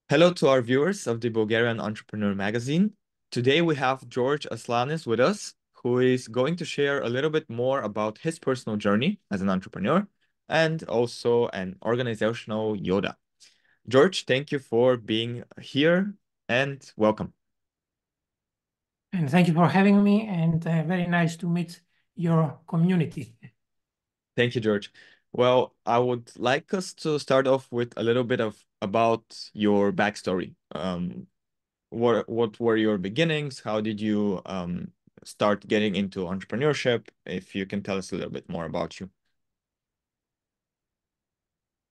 Hello to our viewers of the Bulgarian Entrepreneur Magazine. Today we have George Aslanis with us, who is going to share a little bit more about his personal journey as an entrepreneur and also an organizational Yoda. George, thank you for being here and welcome. And thank you for having me, and very nice to meet your community. Thank you, George. Well, I would like us to start off with a little bit about your backstory. What were your beginnings? How did you start getting into entrepreneurship? If you can tell us a little bit more about you.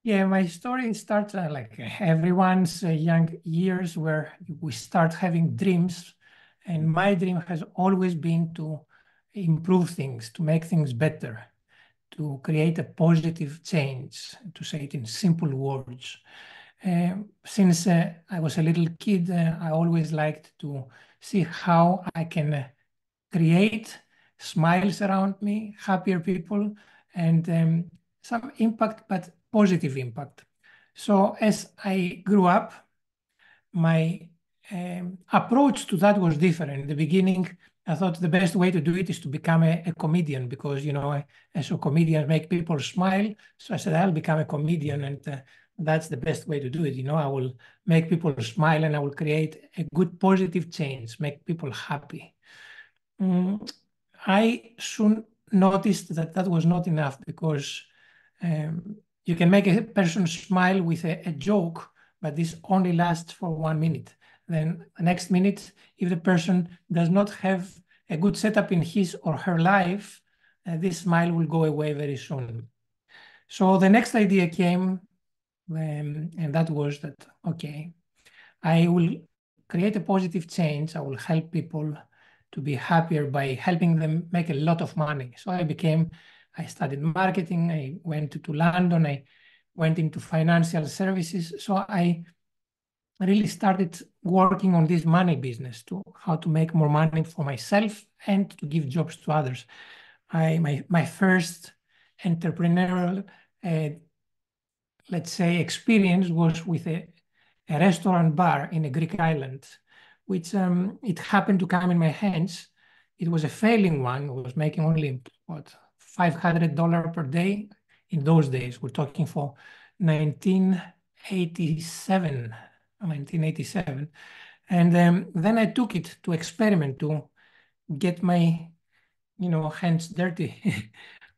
Yeah, my story starts like everyone's young years, where we start having dreams. And my dream has always been to improve things, to make things better, to create a positive change, to say it in simple words. Since I was a little kid, I always liked to see how I can create smiles around me, happier people, and some impact, but positive impact. So as I grew up, my approach to that was different. In the beginning, I thought the best way to do it is to become a comedian, because, you know, I saw comedians make people smile. So I said, I'll become a comedian, and that's the best way to do it. You know, I will make people smile and I will create a good positive change, make people happy. I soon noticed that that was not enough, because you can make a person smile with a joke, but this only lasts for 1 minute. Then the next minute, if the person does not have a good setup in his or her life, this smile will go away very soon. So the next idea came, and that was that, okay, I will create a positive change. I will help people to be happier by helping them make a lot of money. So I studied marketing, I went to London, I went into financial services. So I really started working on this money business, to how to make more money for myself and to give jobs to others. My first entrepreneurial, let's say, experience was with a restaurant bar in a Greek island, which it happened to come in my hands. It was a failing one. I was making only, what, $500 per day in those days. We're talking for 1987, 1987. And then I took it to experiment, to get my, hands dirty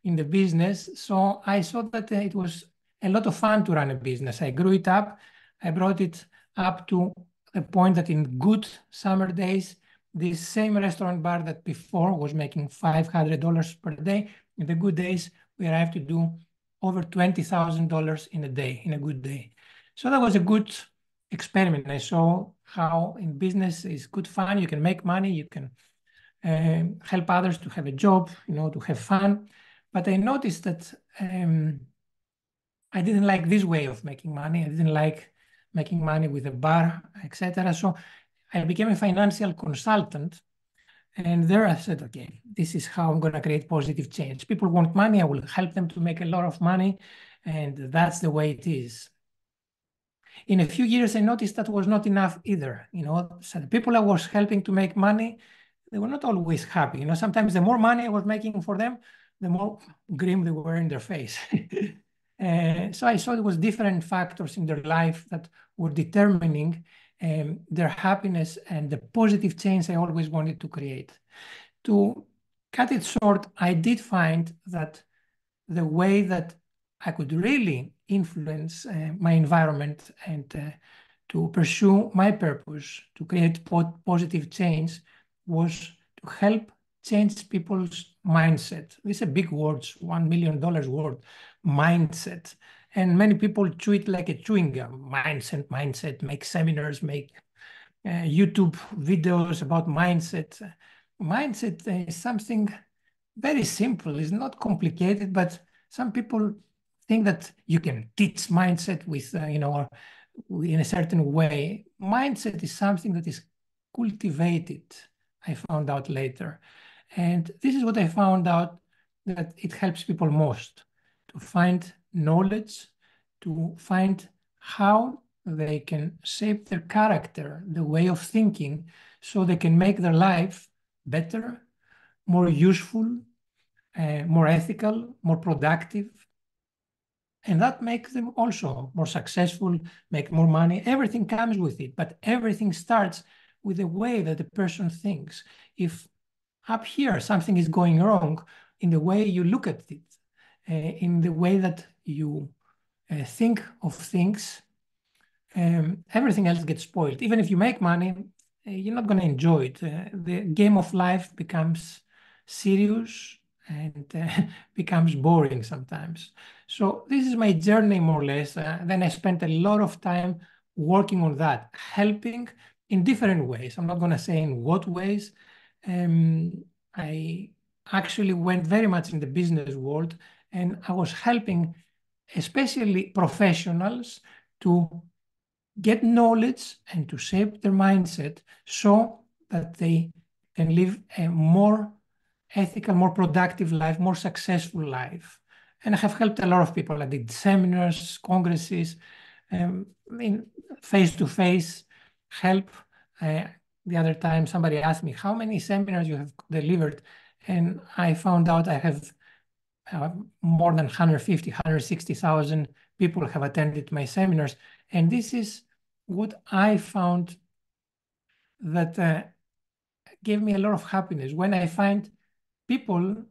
in the business. So I saw that it was a lot of fun to run a business. I grew it up. I brought it up to the point that in good summer days, this same restaurant bar that before was making $500 per day, in the good days, we arrived to do over $20,000 in a day, in a good day. So that was a good experiment. I saw how in business is good fun. You can make money, you can help others to have a job, to have fun. But I noticed that I didn't like this way of making money. I didn't like making money with a bar, etc. So I became a financial consultant. And there I said, okay, this is how I'm going to create positive change. People want money. I will help them to make a lot of money. And that's the way it is. In a few years, I noticed that was not enough either. So the people I was helping to make money, they were not always happy. Sometimes the more money I was making for them, the more grim they were in their face. So I saw there was different factors in their life that were determining their happiness and the positive change I always wanted to create. To cut it short, I did find that the way that I could really influence my environment and to pursue my purpose, to create positive change, was to help change people's mindset. These are big words, $1 million word, mindset. And many people chew it like a chewing gum. Mindset, make seminars, make YouTube videos about mindset. Mindset is something very simple. It's not complicated, but some people think that you can teach mindset with, in a certain way. Mindset is something that is cultivated, I found out later. And this is what I found out, that it helps people most to find knowledge, to find how they can shape their character, the way of thinking, so they can make their life better, more useful, more ethical, more productive. And that makes them also more successful, make more money. Everything comes with it, but everything starts with the way that the person thinks. If up here something is going wrong in the way you look at it, in the way that you think of things, everything else gets spoiled. Even if you make money, you're not going to enjoy it. The game of life becomes serious and becomes boring sometimes. So this is my journey, more or less. Then I spent a lot of time working on that, helping in different ways. I'm not going to say in what ways. I actually went very much in the business world, and I was helping especially professionals to get knowledge and to shape their mindset so that they can live a more ethical, more productive life, more successful life. And I have helped a lot of people. I did seminars, congresses, in face-to-face help. The other time somebody asked me, how many seminars you have delivered? And I found out I have more than 150, 160,000 people have attended my seminars. And this is what I found that gave me a lot of happiness. When I find people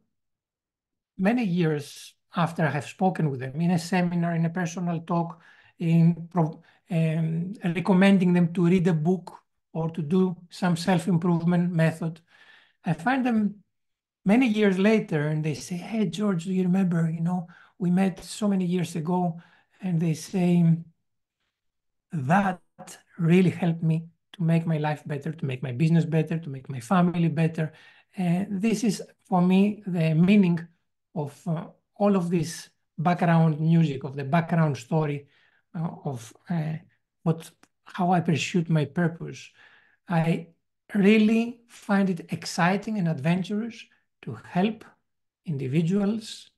many years after I have spoken with them in a seminar, in a personal talk, in recommending them to read a book or to do some self-improvement method, I find them many years later and they say, hey, George, do you remember, we met so many years ago? And they say, that really helped me to make my life better, to make my business better, to make my family better. And this is, for me, the meaning of all of this background music, of the background story of how I pursued my purpose. I really find it exciting and adventurous to help individuals,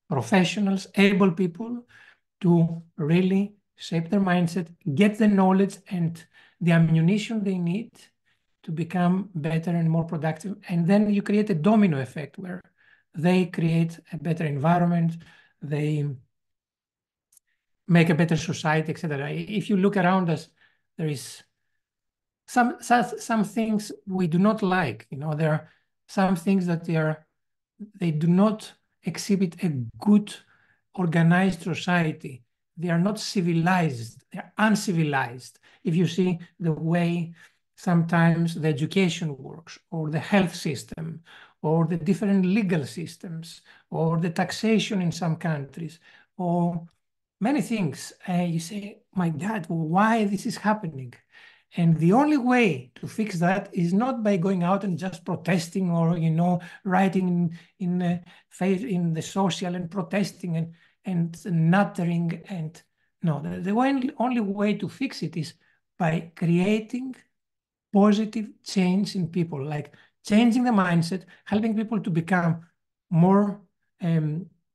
professionals, able people to really shape their mindset, get the knowledge and the ammunition they need to become better and more productive. And then you create a domino effect where they create a better environment, they make a better society, etc. If you look around us, there is some things we do not like. There are some things that they do not exhibit a good organized society. They are not civilized, they're uncivilized. If you see the way sometimes the education works, or the health system, or the different legal systems, or the taxation in some countries, or many things, you say, my God, why this is happening? And the only way to fix that is not by going out and just protesting or, writing in the social and protesting and nattering. And no, the only way to fix it is by creating positive change in people, like changing the mindset, helping people to become more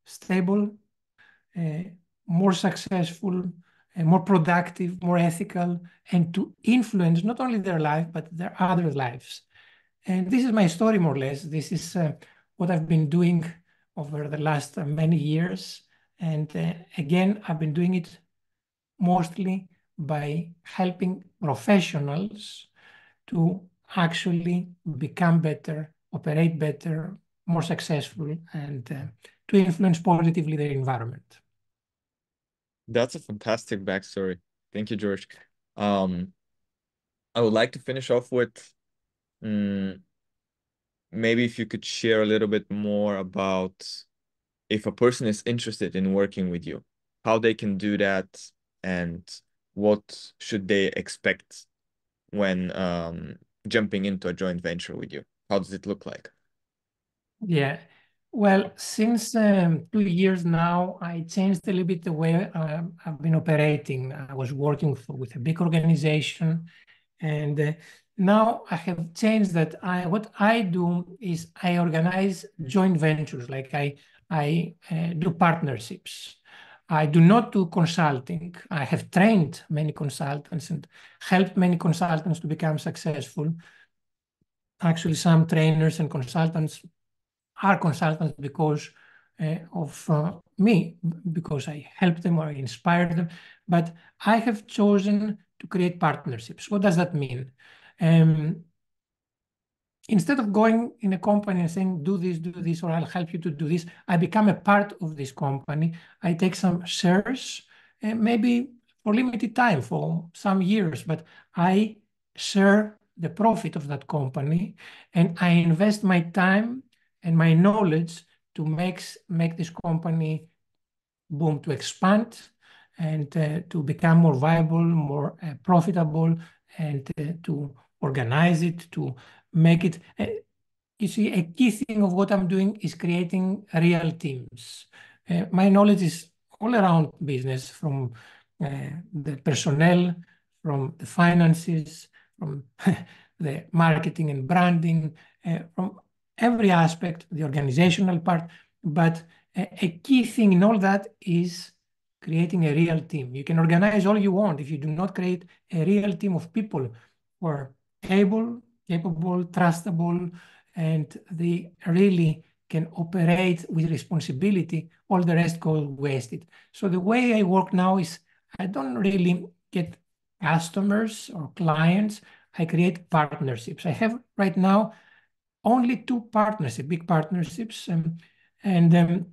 stable, more successful, more productive, more ethical, and to influence not only their life, but their other lives. And this is my story, more or less. This is what I've been doing over the last many years. And again, I've been doing it mostly by helping professionals to actually become better, operate better, more successful, and to influence positively their environment. That's a fantastic backstory. Thank you, George. I would like to finish off with maybe if you could share a little bit more about if a person is interested in working with you, how they can do that, and what should they expect when jumping into a joint venture with you. How does it look like? Yeah. Well, since 2 years now, I changed a little bit the way I've been operating. I was working with a big organization, and now I have changed that. What I do is I organize joint ventures, like I do partnerships. I do not do consulting. I have trained many consultants and helped many consultants to become successful. Actually, some trainers and consultants are consultants because of me, because I help them or I inspire them. But I have chosen to create partnerships. What does that mean? Instead of going in a company and saying, do this, or I'll help you to do this, I become a part of this company. I take some shares, maybe for limited time, for some years, but I share the profit of that company, and I invest my time and my knowledge to make this company boom, to expand and to become more viable, more profitable, and to organize it, to make it. You see, a key thing of what I'm doing is creating real teams. My knowledge is all around business, from the personnel, from the finances, from the marketing and branding, from every aspect, the organizational part. But a key thing in all that is creating a real team. You can organize all you want. If you do not create a real team of people who are able, capable, trustable, and they really can operate with responsibility, all the rest goes wasted. So the way I work now is I don't really get customers or clients. I create partnerships. I have right now only 2 partnerships, big partnerships, and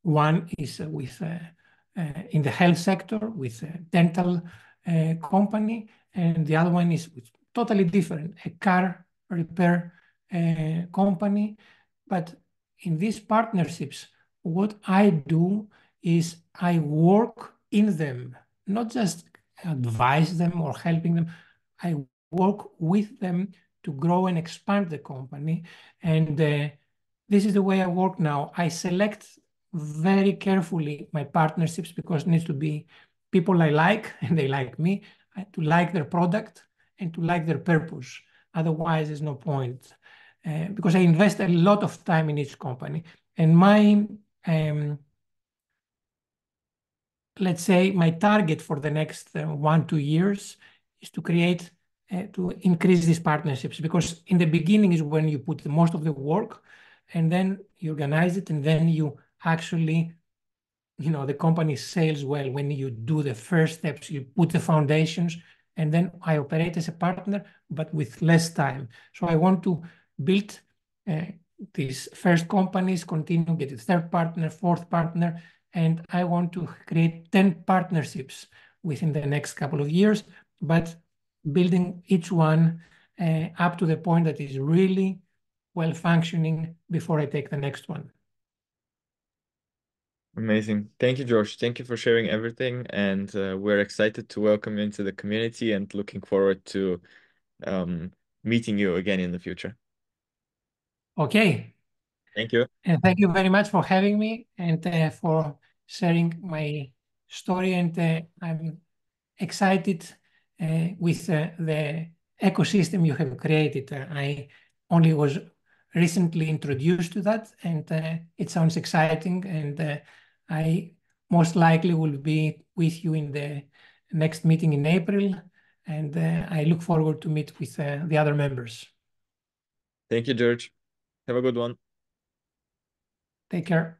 one is with in the health sector with a dental company, and the other one is with totally different, a car repair company. But in these partnerships, what I do is I work in them, not just advise them or helping them. I work with them to grow and expand the company. And this is the way I work now. I select very carefully my partnerships because it needs to be people I like and they like me, to like their product and to like their purpose. Otherwise, there's no point. Because I invest a lot of time in each company. And my, let's say, my target for the next 1-2 years is to create, to increase these partnerships. Because in the beginning is when you put most of the work, and then you organize it, and then you actually, the company sails well when you do the first steps, you put the foundations, and then I operate as a partner, but with less time. So I want to build these first companies, continue, get a third partner, fourth partner, and I want to create 10 partnerships within the next couple of years, but building each one up to the point that is really well functioning before I take the next one. Amazing. Thank you, George. Thank you for sharing everything. And we're excited to welcome you into the community and looking forward to meeting you again in the future. Okay. Thank you. And thank you very much for having me and for sharing my story. And I'm excited with the ecosystem you have created. I only was recently introduced to that, and it sounds exciting. And I most likely will be with you in the next meeting in April. And I look forward to meet with the other members. Thank you, George. Have a good one. Take care.